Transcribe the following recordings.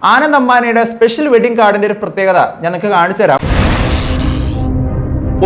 ആനന്ദ് അംബാനിയുടെ special wedding കാർഡിന്റെ ഒരു പ്രത്യേകത ഞാൻ നിങ്ങൾക്ക് കാണിച്ചു തരാം.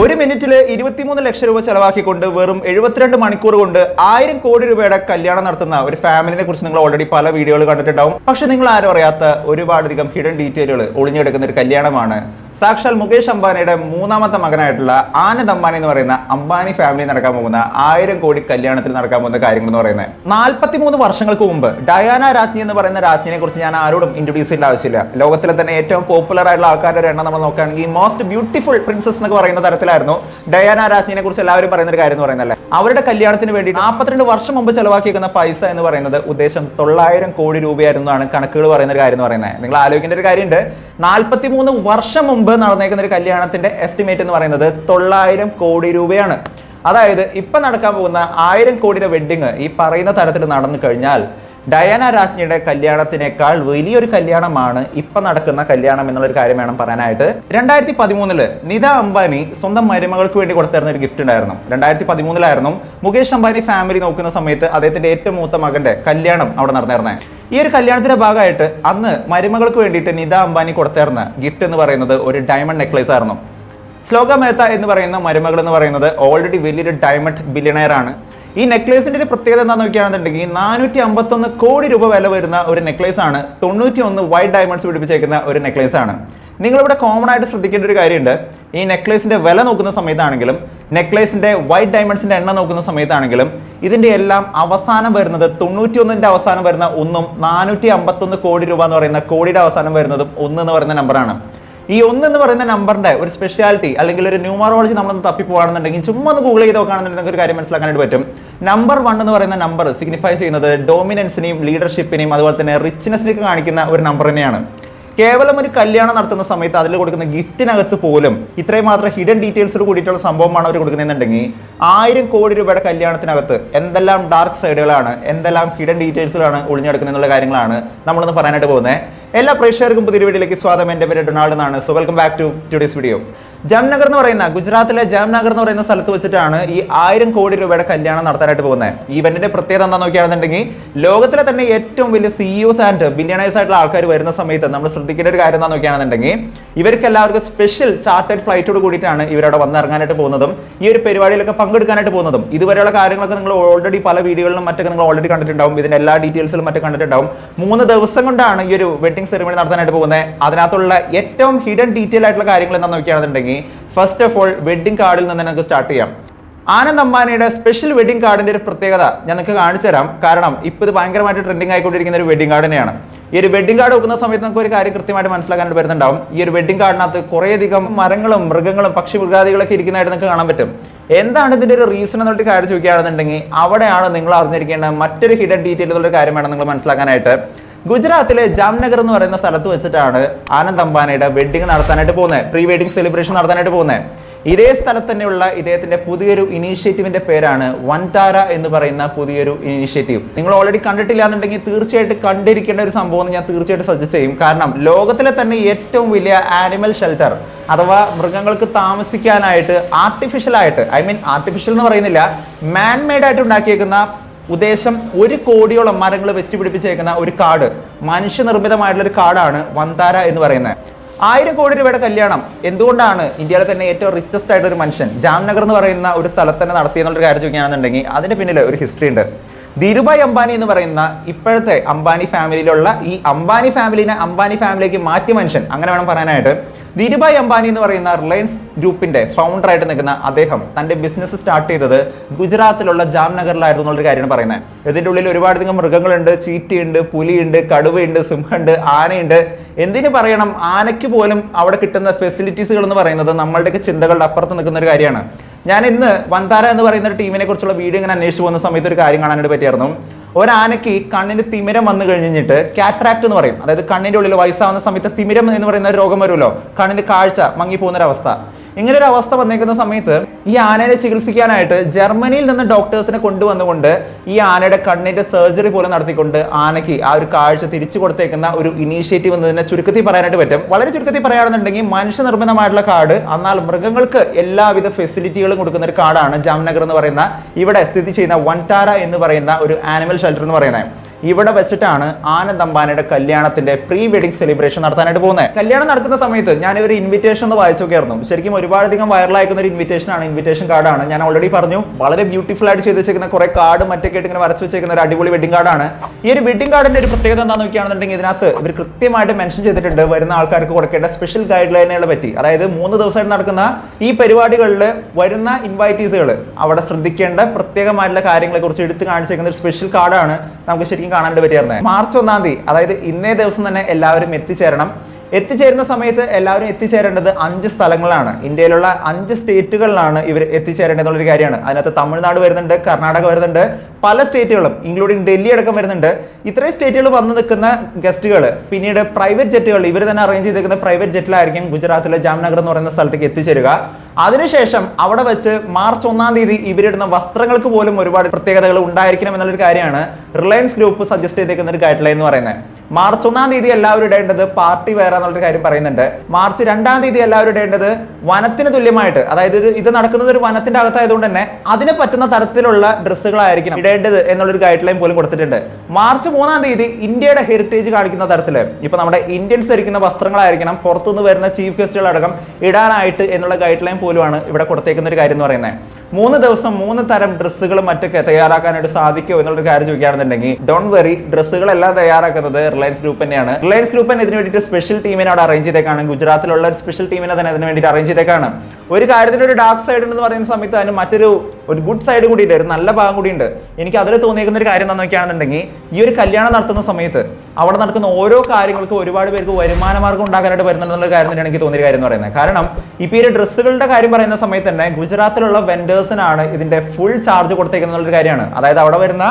ഒരു മിനിറ്റിൽ 23 ലക്ഷം രൂപ ചെലവാക്കിക്കൊണ്ട് വെറും 72 മണിക്കൂർ കൊണ്ട് 1000 കോടി രൂപയുടെ കല്യാണം നടത്തുന്ന ഒരു ഫാമിലിനെ കുറിച്ച് നിങ്ങൾ ഓൾറെഡി പല വീഡിയോകൾ കണ്ടിട്ടുണ്ടാവും. പക്ഷെ നിങ്ങൾ ആരും അറിയാത്ത ഒരുപാടധികം ഹിഡൻ ഡീറ്റെയിലുകൾ ഒളിഞ്ഞെടുക്കുന്ന ഒരു കല്യാണമാണ് സാക്ഷാൽ മുകേഷ് അംബാനിയുടെ മൂന്നാമത്തെ മകനായിട്ടുള്ള ആനന്ദ് അംബാനി എന്ന് പറയുന്ന അംബാനി ഫാമിലി നടക്കാൻ പോകുന്ന 1000 കോടി കല്യാണത്തിൽ നടക്കാൻ പോകുന്ന കാര്യങ്ങൾ എന്ന് പറയുന്നത്. 43 വർഷങ്ങൾക്ക് മുമ്പ് ഡയാന രാജ്ഞി എന്ന് പറയുന്ന രാജ്ഞിയെ കുറിച്ച് ഞാൻ ആരോടും ഇൻട്രൊഡ്യൂസ് ചെയ്യേണ്ട ആവശ്യമില്ല. ലോകത്തിലെ തന്നെ ഏറ്റവും പോപ്പുലർ ആയിട്ടുള്ള ആൾക്കാരുടെ ഒരു എണ്ണം നമ്മൾ നോക്കുകയാണെങ്കിൽ മോസ്റ്റ് ബ്യൂട്ടിഫുൾ പ്രിൻസസ് എന്നൊക്കെ പറയുന്ന തരത്തിലായിരുന്നു ഡയാന രാജ്ഞിയെ കുറിച്ച് എല്ലാവരും പറയുന്ന ഒരു കാര്യം എന്ന് പറയുന്നത്. അവരുടെ കല്യാണത്തിന് വേണ്ടി 42 വർഷം മുമ്പ് ചെലവാക്കിയിരിക്കുന്ന പൈസ എന്ന് പറയുന്നത് ഉദ്ദേശം 900 കോടി രൂപയായിരുന്നാണ് കണക്കുകൾ പറയുന്ന ഒരു കാര്യം എന്ന് പറയുന്നത്. നിങ്ങൾ ആലോചിക്കേണ്ട ഒരു കാര്യമുണ്ട്, 43 വർഷം മുമ്പ് നടന്നേക്കുന്ന ഒരു കല്യാണത്തിന്റെ എസ്റ്റിമേറ്റ് എന്ന് പറയുന്നത് 900 കോടി രൂപയാണ്. അതായത് ഇപ്പൊ നടക്കാൻ പോകുന്ന 1000 കോടിയുടെ വെഡിങ് ഈ പറയുന്ന തരത്തിൽ നടന്നു കഴിഞ്ഞാൽ ഡയാന രാജ്ഞിയുടെ കല്യാണത്തിനേക്കാൾ വലിയൊരു കല്യാണമാണ് ഇപ്പൊ നടക്കുന്ന കല്യാണം എന്നുള്ളൊരു കാര്യം വേണം പറയാനായിട്ട്. 2013 നിത അംബാനി സ്വന്തം മരുമകൾക്ക് വേണ്ടി കൊടുത്തിരുന്ന ഒരു ഗിഫ്റ്റ് ഉണ്ടായിരുന്നു. 2013 മുകേഷ് അംബാനി ഫാമിലി നോക്കുന്ന സമയത്ത് അദ്ദേഹത്തിന്റെ ഏറ്റവും മൂത്ത മകന്റെ കല്യാണം അവിടെ നടന്നിരുന്നത്. ഈ ഒരു കല്യാണത്തിന്റെ ഭാഗമായിട്ട് അന്ന് മരുമകൾക്ക് വേണ്ടിയിട്ട് നിത അംബാനി കൊടുത്തിരുന്ന ഗിഫ്റ്റ് എന്ന് പറയുന്നത് ഒരു ഡയമണ്ട് നെക്ലേസ് ആയിരുന്നു. ശ്ലോക മേത്ത എന്ന് പറയുന്ന മരുമകൾ എന്ന് പറയുന്നത് ഓൾറെഡി വലിയൊരു ഡയമണ്ട് ബില്യണയർ ആണ്. ഈ നെക്ലേസിന്റെ ഒരു പ്രത്യേകത എന്താണെന്ന് നോക്കുകയാണെന്നുണ്ടെങ്കിൽ 451 കോടി രൂപ വില വരുന്ന ഒരു നെക്ലേസ് ആണ്. 91 വൈറ്റ് ഡയമണ്ട്സ് പിടിപ്പിച്ചേക്കുന്ന ഒരു നെക്ലേസ് ആണ്. നിങ്ങളിവിടെ കോമൺ ആയിട്ട് ശ്രദ്ധിക്കേണ്ട ഒരു കാര്യമുണ്ട്, ഈ നെക്ലേസിന്റെ വില നോക്കുന്ന സമയത്താണെങ്കിലും നെക്ലേസിന്റെ വൈറ്റ് ഡയമണ്ട്സിന്റെ എണ്ണം നോക്കുന്ന സമയത്താണെങ്കിലും ഇതിന്റെ എല്ലാം അവസാനം വരുന്നത് 91ന്റെ അവസാനം വരുന്ന ഒന്നും 451 കോടി രൂപ എന്ന് പറയുന്ന കോടിയുടെ അവസാനം വരുന്നതും 1 എന്ന് പറയുന്ന നമ്പറാണ്. ഈ 1 എന്ന് പറയുന്ന നമ്പറിന്റെ ഒരു സ്പെഷ്യാലിറ്റി അല്ലെങ്കിൽ ഒരു ന്യൂമറോളജി നമ്മളൊന്ന് തപ്പിപ്പോവാണെന്നുണ്ടെങ്കിൽ ചുമ്മാ ഒന്ന് ഗൂഗിൾ ചെയ്ത് നോക്കുകയാണെന്നുണ്ടെങ്കിൽ ഒരു കാര്യം മനസ്സിലാക്കാനായിട്ട് പറ്റും. നമ്പർ 1 എന്ന് പറയുന്ന നമ്പർ സിഗ്നിഫൈ ചെയ്യുന്നത് ഡോമിനൻസിനെയും ലീഡർഷിപ്പിനെയും അതുപോലെ തന്നെ റിച്ച്നെസ്സിനെയൊക്കെ കാണിക്കുന്ന ഒരു നമ്പർ തന്നെയാണ്. കേവലം ഒരു കല്യാണം നടത്തുന്ന സമയത്ത് അതിൽ കൊടുക്കുന്ന ഗിഫ്റ്റിനകത്ത് പോലും ഇത്രയും മാത്രം ഹിഡൻ ഡീറ്റെയിൽസോട് കൂടിയിട്ടുള്ള സംഭവമാണ് അവർ കൊടുക്കുന്നതെന്നുണ്ടെങ്കിൽ 1000 കോടി രൂപയുടെ കല്യാണത്തിനകത്ത് എന്തെല്ലാം ഡാർക്ക് സൈഡുകളാണ്, എന്തെല്ലാം ഹിഡൻ ഡീറ്റെയിൽസുകളാണ് ഒളിഞ്ഞെടുക്കുന്നത് എന്നുള്ള കാര്യങ്ങളാണ് നമ്മളൊന്ന് പറയാനായിട്ട് പോകുന്നത്. എല്ലാ പ്രേക്ഷകർക്കും പുതിയ വീഡിയോയിലേക്ക് സ്വാഗതം. എൻ്റെ പേര് ഡൊണാൾഡ് എന്നാണ്. So welcome back to today's video. Jamnagar എന്ന് പറയുന്ന ഗുജറാത്തിലെ ജാംനഗർ എന്ന് പറയുന്ന സ്ഥലത്ത് വെച്ചിട്ടാണ് ഈ 1000 കോടി രൂപയുടെ കല്യാണം നടത്താനായിട്ട് പോകുന്നത്. ഈ ഇവന്റിന്റെ പ്രത്യേകത എന്താണെന്ന് നോക്കുകയാണെന്നുണ്ടെങ്കിൽ ലോകത്തിലെ തന്നെ ഏറ്റവും വലിയ CEOs ആൻഡ് ബില്യണേഴ്സ് ആയിട്ടുള്ള ആൾക്കാർ വരുന്ന സമയത്ത് നമ്മൾ ശ്രദ്ധിക്കേണ്ട ഒരു കാര്യം എന്താണെന്ന് നോക്കുകയാണെന്നുണ്ടെങ്കിൽ ഇവർക്ക് എല്ലാവർക്കും സ്പെഷ്യൽ ചാർട്ടേഡ് ഫ്ലൈറ്റോട് കൂടിയിട്ടാണ് ഇവരവിടെ വന്നിറങ്ങാനായിട്ട് പോകുന്നതും ഈ ഒരു പരിപാടിയിലൊക്കെ പങ്കെടുക്കാനായിട്ട് പോകുന്നതും. ഇതുവരെയുള്ള കാര്യങ്ങളൊക്കെ നിങ്ങൾ ഓൾറെഡി പല വീഡിയോകളിലും മറ്റൊക്കെ നിങ്ങൾ ഓൾറെഡി കണ്ടിട്ടുണ്ടാവും. ഇതിന്റെ എല്ലാ ഡീറ്റെയിൽസിലും മറ്റൊക്കെ കണ്ടിട്ടുണ്ടാവും. 3 ദിവസം കൊണ്ടാണ് ഈ ഒരു വെഡിങ് സെറിമണി നടത്താനായിട്ട് പോകുന്നത്. അതിനകത്തുള്ള ഏറ്റവും ഹിഡൻ ഡീറ്റെയിൽ ആയിട്ടുള്ള കാര്യങ്ങൾ എന്താണെന്ന് നോക്കുകയാണെന്നുണ്ടെങ്കിൽ ഫസ്റ്റ് ഓഫ് ഓൾ വെഡിങ് കാർഡിൽ നിന്ന് നമുക്ക് സ്റ്റാർട്ട് ചെയ്യാം. ആനന്ദ് അംബാനിയുടെ സ്പെഷ്യൽ വെഡിങ് കാർഡിന്റെ ഒരു പ്രത്യേകത ഞാൻ നിങ്ങൾക്ക് കാണിച്ചു തരാം. കാരണം ഇപ്പോൾ ഇത് ഭയങ്കരമായിട്ട് ട്രെൻഡിങ് ആയിക്കൊണ്ടിരിക്കുന്ന ഒരു വെഡിങ് കാർഡ് തന്നെയാണ്. ഈ ഒരു വെഡിങ് കാർഡ് വെക്കുന്ന സമയത്ത് നമുക്ക് ഒരു കാര്യം കൃത്യമായിട്ട് മനസ്സിലാക്കാനായിട്ട് വരുന്നുണ്ടാവും. ഈ ഒരു വെഡിങ് കാർഡിനകത്ത് കുറേയധികം മരങ്ങളും മൃഗങ്ങളും പക്ഷി മൃഗാദികളൊക്കെ ഇരിക്കുന്നതായിട്ട് നിങ്ങൾക്ക് കാണാൻ പറ്റും. എന്താണ് ഇതിന്റെ ഒരു റീസൺ എന്നുള്ള കാര്യം ചോദിക്കുകയാണെന്നുണ്ടെങ്കിൽ അവിടെയാണ് നിങ്ങൾ അറിഞ്ഞിരിക്കേണ്ട മറ്റൊരു ഹിഡൻ ഡീറ്റെയിൽ എന്നുള്ള കാര്യം വേണം നിങ്ങൾ മനസ്സിലാക്കാനായിട്ട്. ഗുജറാത്തിലെ ജാംനഗർ എന്ന് പറയുന്ന സ്ഥലത്ത് വെച്ചിട്ടാണ് ആനന്ദ് അംബാനിയുടെ വെഡിങ് നടത്താനായിട്ട് പോകുന്നത്, പ്രീ വെഡിങ് സെലിബ്രേഷൻ നടത്താനായിട്ട് പോകുന്നത്. ഇതേ സ്ഥലത്ത് തന്നെയുള്ള ഇദ്ദേഹത്തിന്റെ പുതിയൊരു ഇനീഷ്യേറ്റീവിന്റെ പേരാണ് വൻതാര എന്ന് പറയുന്ന പുതിയൊരു ഇനീഷ്യേറ്റീവ്. നിങ്ങൾ ഓൾറെഡി കണ്ടിട്ടില്ല എന്നുണ്ടെങ്കിൽ തീർച്ചയായിട്ടും കണ്ടിരിക്കേണ്ട ഒരു സംഭവം ഞാൻ തീർച്ചയായിട്ടും സജസ്റ്റ് ചെയ്യും. കാരണം ലോകത്തിലെ തന്നെ ഏറ്റവും വലിയ ആനിമൽ ഷെൽട്ടർ അഥവാ മൃഗങ്ങൾക്ക് താമസിക്കാനായിട്ട് ആർട്ടിഫിഷ്യൽ ആയിട്ട്, ആർട്ടിഫിഷ്യൽ എന്ന് പറയുന്നില്ല, മാൻമെയ്ഡ് ആയിട്ട് ഉണ്ടാക്കിയേക്കുന്ന ഉദ്ദേശം 1 കോടിയോളം മരങ്ങൾ വെച്ച് പിടിപ്പിച്ചേക്കുന്ന ഒരു കാട്, മനുഷ്യനിർമ്മിതമായിട്ടുള്ള ഒരു കാടാണ് വൻതാര എന്ന് പറയുന്നത്. 1000 കോടി രൂപയുടെ കല്യാണം എന്തുകൊണ്ടാണ് ഇന്ത്യയിലെ തന്നെ ഏറ്റവും റിച്ചസ്റ്റ് ആയിട്ട് ഒരു മനുഷ്യൻ ജാംനഗർ എന്ന് പറയുന്ന ഒരു സ്ഥലത്ത് തന്നെ നടത്തിയെന്നുള്ള കാര്യം ചോദിക്കുകയാണെന്നുണ്ടെങ്കിൽ അതിന് പിന്നിൽ ഒരു ഹിസ്റ്ററി ഉണ്ട്. ധീരുഭായ് അംബാനി എന്ന് പറയുന്ന ഇപ്പോഴത്തെ അംബാനി ഫാമിലിയിലുള്ള ഈ അംബാനി ഫാമിലിനെ അംബാനി ഫാമിലിക്ക് മാറ്റിയ മനുഷ്യൻ, അങ്ങനെ വേണം പറയാനായിട്ട്. ധീരുഭായ് അംബാനി എന്ന് പറയുന്ന റിലയൻസ് ഗ്രൂപ്പിന്റെ ഫൗണ്ടർ ആയിട്ട് നിൽക്കുന്ന അദ്ദേഹം തന്റെ ബിസിനസ് സ്റ്റാർട്ട് ചെയ്തത് ഗുജറാത്തിലുള്ള ജാംനഗറിലായിരുന്നു എന്നുള്ളൊരു കാര്യമാണ് പറയുന്നത്. ഇതിന്റെ ഉള്ളിൽ ഒരുപാടധികം മൃഗങ്ങളുണ്ട്, ചീറ്റയുണ്ട്, പുലിയുണ്ട്, കടുവയുണ്ട്, സിംഹമുണ്ട്, ആനയുണ്ട്. എന്തിനു പറയണം, ആനയ്ക്ക് പോലും അവിടെ കിട്ടുന്ന ഫെസിലിറ്റീസുകൾ എന്ന് പറയുന്നത് നമ്മളുടെയൊക്കെ ചിന്തകളുടെ അപ്പുറത്ത് നിൽക്കുന്ന ഒരു കാര്യമാണ്. ഞാൻ ഇന്ന് വൻതാര എന്ന് പറയുന്ന ഒരു ടീമിനെ കുറിച്ചുള്ള വീഡിയോ ഇങ്ങനെ അന്വേഷിച്ച് പോകുന്ന സമയത്ത് ഒരു കാര്യം കാണാനായിട്ട് പറ്റിയായിരുന്നു. ഒരാനയ്ക്ക് കണ്ണിന് തിമിരം വന്നു കഴിഞ്ഞിട്ട് കാറ്ററാക്ട് എന്ന് പറയും, അതായത് കണ്ണിന്റെ ഉള്ളിൽ വയസ്സാവുന്ന സമയത്ത് തിമിരം എന്ന് പറയുന്ന ഒരു രോഗം വരുമല്ലോ, കണ്ണിന്റെ കാഴ്ച മങ്ങിപ്പോകുന്നൊരവസ്ഥ. ഇങ്ങനെ ഒരു അവസ്ഥ വന്നേക്കുന്ന സമയത്ത് ഈ ആനയെ ചികിത്സിക്കാനായിട്ട് ജർമ്മനിയിൽ നിന്ന് ഡോക്ടേഴ്സിനെ കൊണ്ടുവന്നുകൊണ്ട് ഈ ആനയുടെ കണ്ണിന്റെ സർജറി പോലെ നടത്തിക്കൊണ്ട് ആനയ്ക്ക് ആ ഒരു കാഴ്ച തിരിച്ചു കൊടുത്തേക്കുന്ന ഒരു ഇനീഷ്യേറ്റീവ് എന്നതിനെ ചുരുക്കത്തിൽ പറയാനായിട്ട് പറ്റും. വളരെ ചുരുക്കത്തിൽ പറയുകയാണെന്നുണ്ടെങ്കിൽ മനുഷ്യനിർമ്മിതമായിട്ടുള്ള കാട്, എന്നാൽ മൃഗങ്ങൾക്ക് എല്ലാവിധ ഫെസിലിറ്റികളും കൊടുക്കുന്ന ഒരു കാടാണ് ജാംനഗർ എന്ന് പറയുന്ന ഇവിടെ സ്ഥിതി ചെയ്യുന്ന വൻതാര എന്ന് പറയുന്ന ഒരു ആനിമൽ ഷെൽട്ടർ എന്ന് പറയുന്നത്. ഇവിടെ വെച്ചിട്ടാണ് ആനന്ദ് അംബാനിയുടെ കല്യാണത്തിന്റെ പ്രീ വെഡിങ് സെലിബ്രേഷൻ നടത്താനായിട്ട് പോകുന്നത്. കല്യാണം നടക്കുന്ന സമയത്ത് ഞാൻ ഒരു ഇൻവിറ്റേഷൻ ഒന്ന് വായിച്ചു നോക്കിയായിരുന്നു. ശരിക്കും ഒരുപാടധികം വൈറലായിരിക്കുന്ന ഒരു ഇൻവിറ്റേഷൻ കാർഡാണ്. ഞാൻ ഓൾറെഡി പറഞ്ഞു, വളരെ ബ്യൂട്ടിഫുൾ ആയിട്ട് ചെയ്ത് വെച്ചിരിക്കുന്ന കുറെ കാർഡ് മറ്റൊക്കെ ആയിട്ട് ഇങ്ങനെ വരച്ച് വെച്ചിരിക്കുന്ന ഒരു അടിപൊളി വെഡിങ് കാർഡാണ്. ഈ ഒരു വെഡിങ് കാർഡിന്റെ ഒരു പ്രത്യേകത എന്താണെന്ന് നോക്കുകയാണെന്നുണ്ടെങ്കിൽ ഇതിനകത്ത് ഇവർ കൃത്യമായിട്ട് മെൻഷൻ ചെയ്തിട്ടുണ്ട് വരുന്ന ആൾക്കാർക്ക് കൊടുക്കേണ്ട സ്പെഷ്യൽ ഗൈഡ് ലൈനുകളെ പറ്റി. അതായത് 3 ദിവസമായിട്ട് നടക്കുന്ന ഈ പരിപാടികളിൽ വരുന്ന ഇൻവൈറ്റീസുകൾ അവിടെ ശ്രദ്ധിക്കേണ്ട പ്രത്യേകമായിട്ടുള്ള കാര്യങ്ങളെ കുറിച്ച് എടുത്ത് കാണിച്ചിരിക്കുന്ന ഒരു സ്പെഷ്യൽ കാർഡാണ് നമുക്ക് ശരിക്കും കാണാൻ പറ്റിയിരുന്നത്. മാർച്ച് 1-ാം തീയതി, അതായത് ഇന്നേ ദിവസം തന്നെ എല്ലാവരും എത്തിച്ചേരണം. എത്തിച്ചേരുന്ന സമയത്ത് എല്ലാവരും എത്തിച്ചേരേണ്ടത് 5 സ്ഥലങ്ങളാണ്. ഇന്ത്യയിലുള്ള 5 സ്റ്റേറ്റുകളിലാണ് ഇവർ എത്തിച്ചേരേണ്ടതെന്നുള്ളൊരു കാര്യമാണ്. അതിനകത്ത് തമിഴ്നാട് വരുന്നുണ്ട്, കർണാടക വരുന്നുണ്ട്, പല സ്റ്റേറ്റുകളും ഇൻക്ലൂഡിങ് ഡൽഹി അടക്കം വരുന്നുണ്ട്. ഇത്രയും സ്റ്റേറ്റുകൾ വന്ന് നിൽക്കുന്ന ഗസ്റ്റുകൾ പിന്നീട് പ്രൈവറ്റ് ജെറ്റുകൾ, ഇവർ തന്നെ അറേഞ്ച് ചെയ്തിരിക്കുന്ന പ്രൈവറ്റ് ജെറ്റിലായിരിക്കും ഗുജറാത്തിലെ ജാംനഗർ എന്ന് പറയുന്ന സ്ഥലത്തേക്ക് എത്തിച്ചേരുക. അതിനുശേഷം അവിടെ വെച്ച് മാർച്ച് 1-ാം തീയതി ഇവരിടുന്ന വസ്ത്രങ്ങൾക്ക് പോലും ഒരുപാട് പ്രത്യേകതകൾ ഉണ്ടായിരിക്കണം എന്നുള്ളൊരു കാര്യമാണ് റിലയൻസ് ഗ്രൂപ്പ് സജസ്റ്റ് ചെയ്തേക്കുന്ന ഒരു ഗൈഡ് ലൈൻ എന്ന് പറയുന്നത്. മാർച്ച് 1-ാം തീയതി എല്ലാവരും ഇടേണ്ടത് പാർട്ടി വെയർ എന്നുള്ളൊരു കാര്യം പറയുന്നുണ്ട്. മാർച്ച് 2-ാം തീയതി എല്ലാവരും ഇടേണ്ടത് വനത്തിന് തുല്യമായിട്ട്, അതായത് ഇത് നടക്കുന്നത് ഒരു വനത്തിന്റെ അകത്തായതുകൊണ്ട് തന്നെ അതിന് പറ്റുന്ന തരത്തിലുള്ള ഡ്രസ്സുകളായിരിക്കണം ഇടേണ്ടത് എന്നുള്ളൊരു ഗൈഡ് ലൈൻ പോലും കൊടുത്തിട്ടുണ്ട്. മാർച്ച് 3-ാം തീയതി ഇന്ത്യയുടെ ഹെറിറ്റേജ് കാണിക്കുന്ന തരത്തിൽ ഇപ്പൊ നമ്മുടെ ഇന്ത്യൻസ് ധരിക്കുന്ന വസ്ത്രങ്ങളായിരിക്കണം പുറത്തുനിന്ന് വരുന്ന ചീഫ് ഗസ്റ്റുകൾ അടക്കം ഇടാനായിട്ട് എന്നുള്ള ഗൈഡ് ലൈൻ പോലുമാണ് ഇവിടെ കൊടുത്തേക്കുന്ന ഒരു കാര്യം എന്ന് പറയുന്നത്. 3 ദിവസം 3 തരം ഡ്രസ്സുകളും മറ്റൊക്കെ തയ്യാറാക്കാനായിട്ട് സാധിക്കുമോ എന്നുള്ളൊരു കാര്യം ചോദിക്കുകയാണെന്നുണ്ടെങ്കിൽ ഡോണ്ട് വെറി, ഡ്രസ്സുകളെല്ലാം തയ്യാറാക്കുന്നത് റിലയൻസ് ഗ്രൂപ്പ് തന്നെയാണ്. റിലയൻസ് ഗ്രൂപ്പ് തന്നെ ഇതിന് വേണ്ടിയിട്ട് സ്പെഷ്യൽ ടീമിനെ അവിടെ അറേഞ്ച് ചെയ്തേക്കാണ്. ഗുജറാത്തിലുള്ള ഒരു സ്പെഷ്യൽ ടീമിനെ തന്നെ അതിന് വേണ്ടിയിട്ട് അറേഞ്ച് ചെയ്തേക്കാണ്. ഒരു കാര്യത്തിന് ഒരു ഡാർക്ക് സൈഡ് എന്ന് പറയുന്ന സമയത്ത് അതിന് മറ്റൊരു ഗുഡ് സൈഡ് കൂടിയുണ്ട്, ഒരു നല്ല ഭാഗം കൂടിയുണ്ട്. എനിക്ക് അതിൽ തോന്നിയേക്കുന്ന ഒരു കാര്യം എന്താണെന്ന് നോക്കുകയാണെന്നുണ്ടെങ്കിൽ ഈ ഒരു കല്യാണം നടത്തുന്ന സമയത്ത് അവിടെ നടക്കുന്ന ഓരോ കാര്യങ്ങൾക്കും ഒരുപാട് പേർക്ക് വരുമാന മാർഗ്ഗം ഉണ്ടാക്കാനായിട്ട് വരുന്നുള്ള കാര്യം തന്നെയാണ് എനിക്ക് തോന്നിയ കാര്യം എന്ന് പറയുന്നത്. കാരണം ഇപ്പൊ ഈ ഡ്രസ്സുകളുടെ കാര്യം പറയുന്ന സമയത്ത് തന്നെ ഗുജറാത്തിലുള്ള വെൻഡേഴ്സിനാണ് ഇതിന്റെ ഫുൾ ചാർജ് കൊടുത്തേക്കുന്നുള്ള കാര്യമാണ്. അതായത് അവിടെ വരുന്ന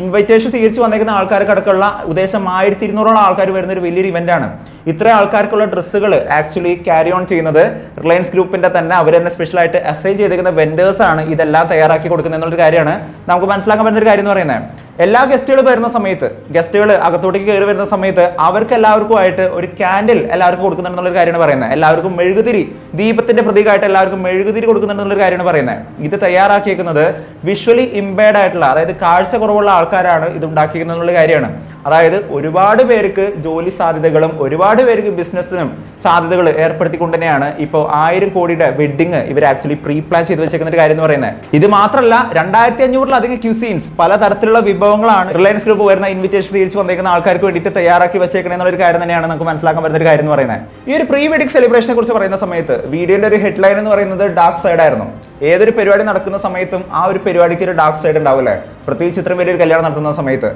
ഇൻവൈറ്റേഷൻ സ്വീകരിച്ച് വന്നേക്കുന്ന ആൾക്കാർക്കടക്കമുള്ള ഉദ്ദേശം 1200ഓളം ആൾക്കാർ വരുന്ന ഒരു വലിയൊരു ഇവന്റ് ആണ്. ഇത്ര ആൾക്കാർക്കുള്ള ഡ്രസ്സുകൾ ആക്ച്വലി ക്യാരി ഓൺ ചെയ്യുന്നത് റിലയൻസ് ഗ്രൂപ്പിന്റെ തന്നെ അവർ തന്നെ സ്പെഷ്യൽ ആയിട്ട് അസൈൻ ചെയ്തിരിക്കുന്ന വെൻഡേഴ്സ് ആണ് ഇതെല്ലാം തയ്യാറാക്കി കൊടുക്കുന്നത് എന്നുള്ളൊരു കാര്യമാണ് നമുക്ക് മനസ്സിലാക്കാൻ പറ്റുന്ന ഒരു കാര്യം എന്ന് പറയുന്നത്. എല്ലാ ഗസ്റ്റുകൾ വരുന്ന സമയത്ത്, ഗസ്റ്റുകൾ അകത്തോട്ടേക്ക് കയറി വരുന്ന സമയത്ത് അവർക്ക് എല്ലാവർക്കും ആയിട്ട് ഒരു ക്യാൻഡിൽ എല്ലാവർക്കും കൊടുക്കുന്നുണ്ടെന്നുള്ളൊരു കാര്യമാണ് പറയുന്നത്. എല്ലാവർക്കും മെഴുകുതിരി, ദീപത്തിന്റെ പ്രതീകമായിട്ട് എല്ലാവർക്കും മെഴുകുതിരി കൊടുക്കുന്നുണ്ടെന്നുള്ളൊരു കാര്യമാണ് പറയുന്നത്. ഇത് തയ്യാറാക്കിയേക്കുന്നത് വിഷ്വലി ഇമ്പയർഡ് ആയിട്ടുള്ള, അതായത് കാഴ്ച കുറവുള്ള ആൾക്കാരാണ് ഇത് ഉണ്ടാക്കിയിരിക്കുന്നത് എന്നുള്ള കാര്യമാണ്. അതായത് ഒരുപാട് പേർക്ക് ജോലി സാധ്യതകളും ഒരുപാട് പേർക്ക് ബിസിനസ്സിനും സാധ്യതകൾ ഏർപ്പെടുത്തിക്കൊണ്ട് തന്നെയാണ് ഇപ്പോൾ 1000 കോടിയുടെ വെഡിങ് ഇവർ ആക്ച്വലി പ്രീ പ്ലാൻ ചെയ്ത് വെച്ചേക്കുന്ന ഒരു കാര്യം എന്ന് പറയുന്നത്. ഇത് മാത്രമല്ല 2500-ലധികം ക്യൂസീൻസ്, പലതരത്തിലുള്ള വിഭവങ്ങളാണ് റിലയൻസ് ഗ്രൂപ്പ് വരുന്ന ഇൻവിറ്റേഷൻ സ്വീകരിച്ച് വന്നേക്കുന്ന ആൾക്കാർക്ക് വേണ്ടിയിട്ട് തയ്യാറാക്കി വെച്ചേക്കണം എന്നൊരു കാര്യം തന്നെയാണ് നമുക്ക് മനസ്സിലാക്കാൻ പറ്റുന്ന ഒരു കാര്യം എന്ന് പറയുന്നത്. ഈ ഒരു പ്രീ വെഡിങ് സെലിബ്രേഷനെ കുറിച്ച് പറയുന്ന സമയത്ത് വീഡിയോന്റെ ഒരു ഹെഡ്ലൈൻ എന്ന് പറയുന്നത് ഡാർക്ക് സൈഡ് ആയിരുന്നു. ഏതൊരു പരിപാടി നടക്കുന്ന സമയത്തും ആ ഒരു പരിപാടിക്ക് ഒരു ഡാർക്ക് സൈഡ് ഉണ്ടാവില്ലേ, പ്രത്യേകിച്ച് ഇത്രയും വലിയൊരു കല്യാണം നടത്തുന്ന സമയത്ത്.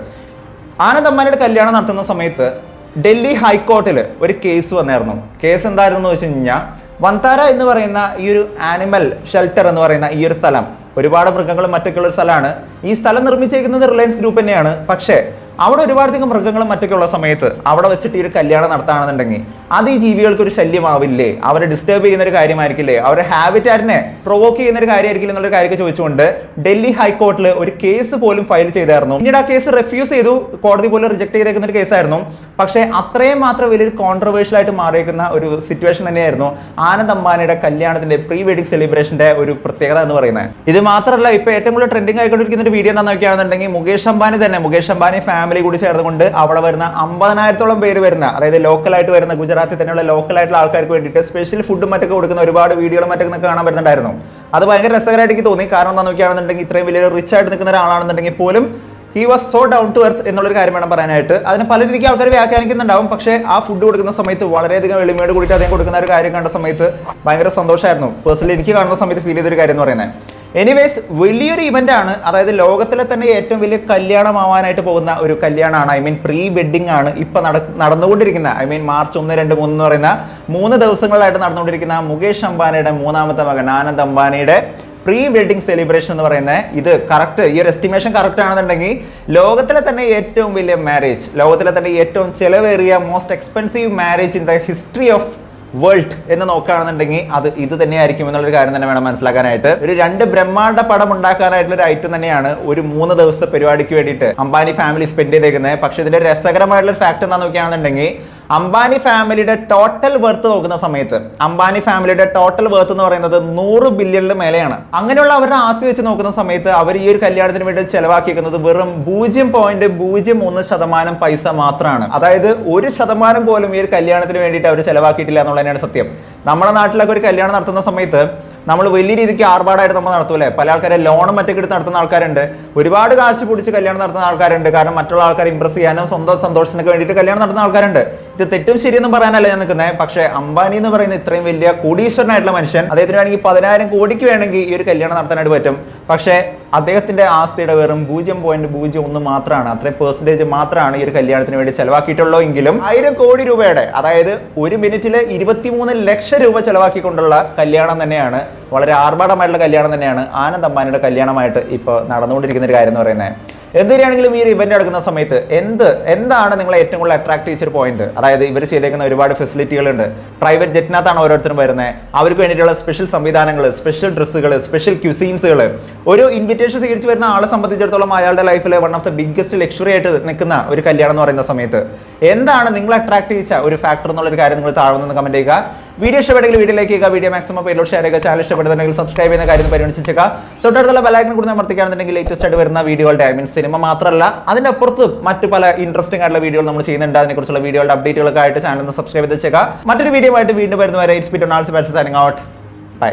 ആനന്ദ് അംബാനിയുടെ കല്യാണം നടത്തുന്ന സമയത്ത് ഡൽഹി ഹൈക്കോർട്ടിൽ ഒരു കേസ് വന്നായിരുന്നു. കേസ് എന്തായിരുന്നു എന്ന് വെച്ച് കഴിഞ്ഞാൽ, വന്താര എന്ന് പറയുന്ന ഈ ഒരു ആനിമൽ ഷെൽട്ടർ എന്ന് പറയുന്ന ഈ ഒരു സ്ഥലം ഒരുപാട് മൃഗങ്ങളും മറ്റൊക്കെയുള്ള ഒരു സ്ഥലമാണ്. ഈ സ്ഥലം നിർമ്മിച്ചിരിക്കുന്നത് റിലയൻസ് ഗ്രൂപ്പ് തന്നെയാണ്. പക്ഷേ അവിടെ ഒരുപാടധികം മൃഗങ്ങളും മറ്റൊക്കെ ഉള്ള സമയത്ത് അവിടെ വെച്ചിട്ട് ഈ ഒരു കല്യാണം നടത്തുകയാണെന്നുണ്ടെങ്കിൽ അത് ഈ ജീവികൾക്ക് ഒരു ശല്യമാവില്ലേ, അവരെ ഡിസ്റ്റർബ് ചെയ്യുന്ന ഒരു കാര്യമായിരിക്കില്ലേ, അവരുടെ ഹാബിറ്റാറ്റിനെ പ്രൊവോക്ക് ചെയ്യുന്ന ഒരു കാര്യമായിരിക്കില്ല എന്നുള്ള കാര്യമൊക്കെ ചോദിച്ചുകൊണ്ട് ഡൽഹി ഹൈക്കോർട്ടിൽ ഒരു കേസ് പോലും ഫയൽ ചെയ്തായിരുന്നു. പിന്നീട് ആ കേസ് റെഫ്യൂസ് ചെയ്തു, കോടതി പോലും റിജക്ട് ചെയ്തേക്കുന്ന ഒരു കേസായിരുന്നു. പക്ഷേ അത്രയും മാത്രം വലിയൊരു കോൺട്രവേഴ്ഷ്യൽ ആയിട്ട് മാറിയേക്കുന്ന ഒരു സിറ്റുവേഷൻ തന്നെയായിരുന്നു ആനന്ദ് അംബാനിയുടെ കല്യാണത്തിന്റെ പ്രീ വെഡിങ് സെലിബ്രേഷന്റെ ഒരു പ്രത്യേകത എന്ന് പറയുന്നത്. ഇത് മാത്രമല്ല ഇപ്പൊ ഏറ്റവും കൂടുതൽ ട്രെൻഡിങ് ആയിക്കൊണ്ടിരിക്കുന്ന ഒരു വീഡിയോ എന്താണെന്ന് നോക്കുകയാണെന്നുണ്ടെങ്കിൽ മുകേഷ് അംബാനി ഫാമിലി കൂടി ചേർന്നുകൊണ്ട് അവിടെ വരുന്ന 50,000-ഓളം പേര് വരുന്ന, അതായത് ലോക്കലായിട്ട് വരുന്ന ഗുജറാത്തിൽ തന്നെയുള്ള ലോക്കലായിട്ടുള്ള ആൾക്കാർക്ക് വേണ്ടിയിട്ട് സ്പെഷ്യൽ ഫുഡും മറ്റൊക്കെ കൊടുക്കുന്ന ഒരുപാട് വീഡിയോകളും മറ്റൊക്കെ കാണാൻ വരുന്നുണ്ടായിരുന്നു. അത് ഭയങ്കര രസകരമായിട്ട് എനിക്ക് തോന്നി. കാരണം എന്താ നോക്കുകയാണെന്നുണ്ടെങ്കിൽ ഇത്രയും വലിയ റിച്ച് ആയിട്ട് നിൽക്കുന്ന ഒരാളാണെന്നുണ്ടെങ്കിൽ പോലും he was so down to earth എന്നുള്ളൊരു കാര്യം വേണം പറയാനായിട്ട്. അതിന് പല രീതിക്ക് ആൾക്കാർ വ്യാഖ്യാനിക്കുന്നുണ്ടാവും. പക്ഷേ ആ ഫുഡ് കൊടുക്കുന്ന സമയത്ത് വളരെയധികം എളിമയോട് കൂടിയിട്ട് അദ്ദേഹം കൊടുക്കുന്ന ഒരു കാര്യം കണ്ട സമയത്ത് ഭയങ്കര സന്തോഷമായിരുന്നു. പേഴ്സണലി എനിക്ക് കാണുന്ന സമയത്ത് ഫീൽ ചെയ്തൊരു കാര്യം എന്ന് പറയുന്നത്. എനിവേസ് വലിയൊരു ഇവന്റ് ആണ്. അതായത് ലോകത്തിലെ തന്നെ ഏറ്റവും വലിയ കല്യാണമാവാനായിട്ട് പോകുന്ന ഒരു കല്യാണമാണ്, ഐ മീൻ പ്രീ വെഡിങ് ആണ് ഇപ്പൊ നടന്നുകൊണ്ടിരിക്കുന്ന, ഐ മീൻ മാർച്ച് 1, 2, 3 എന്ന് പറയുന്ന 3 ദിവസങ്ങളായിട്ട് നടന്നുകൊണ്ടിരിക്കുന്ന മുകേഷ് അംബാനിയുടെ 3ാമത്തെ മകൻ ആനന്ദ് അംബാനിയുടെ പ്രീ വെഡിങ് സെലിബ്രേഷൻ എന്ന് പറയുന്നത്. ഇത് കറക്റ്റ്, ഈ ഒരു എസ്റ്റിമേഷൻ കറക്റ്റ് ആണെന്നുണ്ടെങ്കിൽ ലോകത്തിലെ തന്നെ ഏറ്റവും വലിയ മാരേജ്, ലോകത്തിലെ തന്നെ ഏറ്റവും ചെലവേറിയ most expensive marriage in the history of world എന്ന് നോക്കുകയാണെന്നുണ്ടെങ്കിൽ അത് ഇത് തന്നെയായിരിക്കും എന്നുള്ളൊരു കാര്യം തന്നെ വേണം മനസ്സിലാക്കാനായിട്ട്. ഒരു 2 ബ്രഹ്മാണ്ഡ പടം ഉണ്ടാക്കാനായിട്ടുള്ള ഒരു ഐറ്റം തന്നെയാണ് ഒരു 3 ദിവസത്തെ പരിപാടിക്ക് വേണ്ടിയിട്ട് അംബാനി ഫാമിലി സ്പെൻഡ് ചെയ്തേക്കുന്നത്. പക്ഷെ ഇതിന്റെ രസകരമായിട്ടുള്ള ഫാക്ട് എന്താണെന്ന് നോക്കുകയാണെന്നുണ്ടെങ്കിൽ അംബാനി ഫാമിലിയുടെ ടോട്ടൽ വെർത്ത് നോക്കുന്ന സമയത്ത് അംബാനി ഫാമിലിയുടെ ടോട്ടൽ വെർത്ത് എന്ന് പറയുന്നത് 100 ബില്യണിന് മേലെയാണ്. അങ്ങനെയുള്ള അവരുടെ ആസ്തി വെച്ച് നോക്കുന്ന സമയത്ത് അവർ ഈ ഒരു കല്യാണത്തിന് വേണ്ടി ചെലവാക്കിയിരിക്കുന്നത് വെറും 0.01% പൈസ മാത്രമാണ്. അതായത് 1% പോലും ഈ ഒരു കല്യാണത്തിന് വേണ്ടിയിട്ട് അവർ ചെലവാക്കിയിട്ടില്ല എന്നുള്ളതാണ് സത്യം. നമ്മുടെ നാട്ടിലൊക്കെ ഒരു കല്യാണം നടത്തുന്ന സമയത്ത് നമ്മൾ വലിയ രീതിക്ക് ആർഭാടായിട്ട് നമ്മൾ നടത്തൂലേ. പല ആൾക്കാരെ ലോണും മറ്റൊക്കെ എടുത്ത് നടത്തുന്ന ആൾക്കാരുണ്ട്, ഒരുപാട് കാശ് പിടിച്ച് കല്യാണം നടത്തുന്ന ആൾക്കാരുണ്ട്. കാരണം മറ്റുള്ള ആൾക്കാരെ ഇംപ്രസ് ചെയ്യാനും സ്വന്തം സന്തോഷത്തിനൊക്കെ വേണ്ടിയിട്ട് കല്യാണം നടത്തുന്ന ആൾക്കാരുണ്ട്. ഇത് തെറ്റും ശരിയെന്നും പറയാനല്ല ഞാൻ നിൽക്കുന്നത്. പക്ഷേ അംബാനി എന്ന് പറയുന്ന ഇത്രയും വലിയ കോടീശ്വരനായിട്ടുള്ള മനുഷ്യൻ, അദ്ദേഹത്തിന് വേണമെങ്കിൽ 10,000 കോടിക്ക് വേണമെങ്കിൽ ഈ ഒരു കല്യാണം നടത്താനായിട്ട് പറ്റും. പക്ഷേ അദ്ദേഹത്തിന്റെ ആസ്തിയുടെ വെറും 0.01 മാത്രമാണ്, അത്രയും പെർസെന്റേജ് മാത്രമാണ് ഈ ഒരു കല്യാണത്തിന് വേണ്ടി ചെലവാക്കിയിട്ടുള്ളൂ. എങ്കിലും 1000 കോടി രൂപയുടെ, അതായത് ഒരു മിനിറ്റിൽ 23 ലക്ഷം രൂപ ചെലവാക്കിക്കൊണ്ടുള്ള കല്യാണം തന്നെയാണ്, വളരെ ആർഭാടമായിട്ടുള്ള കല്യാണം തന്നെയാണ് ആനന്ദ് അംബാനിയുടെ കല്യാണമായിട്ട് ഇപ്പോൾ നടന്നുകൊണ്ടിരിക്കുന്ന ഒരു കാര്യം എന്ന് പറയുന്നത്. എന്തിനാണെങ്കിലും ഈ ഒരു ഇവന്റ് നടക്കുന്ന സമയത്ത് എന്താണ് നിങ്ങളെ ഏറ്റവും കൂടുതൽ അട്രാക്ട് ചെയ്തൊരു പോയിന്റ്? അതായത് ഇവർ ചെയ്തേക്കുന്ന ഒരുപാട് ഫെസിലിറ്റികളുണ്ട്. പ്രൈവറ്റ് ജെറ്റിനകത്താണ് ഓരോരുത്തരും വരുന്നത്. അവർക്ക് വേണ്ടിയിട്ടുള്ള സ്പെഷ്യൽ സംവിധാനങ്ങൾ, സ്പെഷ്യൽ ഡ്രസ്സുകൾ, സ്പെഷ്യൽ ക്യൂസീൻസുകൾ. ഒരു ഇൻവിറ്റേഷൻ സ്വീകരിച്ച് വരുന്ന ആളെ സംബന്ധിച്ചിടത്തോളം അയാളുടെ ലൈഫിലെ one of the biggest luxury ആയിട്ട് നിൽക്കുന്ന ഒരു കല്യാണം എന്ന് പറയുന്ന സമയത്ത് എന്താണ് നിങ്ങളെ അട്രാക്ട് ചെയ്ത ഒരു ഫാക്ടർ എന്നുള്ളൊരു കാര്യം നിങ്ങൾ താഴെ നിന്ന് കമന്റ് ചെയ്യുക. വീഡിയോ ഇഷ്ടപ്പെട്ടെങ്കിൽ വീഡിയോയിലേക്ക് ചെയ്യുക, വീഡിയോ മാക്സിമം പേരിലോട്ട് ഷെയർ ചെയ്യുക. ചാനൽ ഇഷ്ടപ്പെടുന്നുണ്ടെങ്കിൽ സബ്സ്ക്രൈബ് ചെയ്യുന്ന കാര്യം പരിഗണിച്ചേക്കുക. തൊട്ടടുത്തുള്ള ബെൽ ഐക്കൺ കൂടി അമർത്തിക്കുകയാണെന്നുണ്ടെങ്കിൽ ലേറ്റസ്റ്റ് ആയിട്ട് വരുന്ന വീഡിയോകളുടെ സിനിമ മാത്രമല്ല അതിന്റെ അപ്പുറത്ത് മറ്റു പല ഇൻട്രസ്റ്റിംഗ് ആയിട്ടുള്ള വീഡിയോകൾ നമ്മൾ ചെയ്യുന്നുണ്ട്. അതിനെക്കുറിച്ചുള്ള വീഡിയോയുടെ അപ്ഡേറ്റുകൾക്കായിട്ട് ചാനൽ സബ്സ്ക്രൈബ് ചെയ്ത് വെച്ചേക്കുക. മറ്റൊരു വീഡിയോ ആയിട്ട് വീണ്ടും വരുന്നവരെ it's beat on also signing out. By.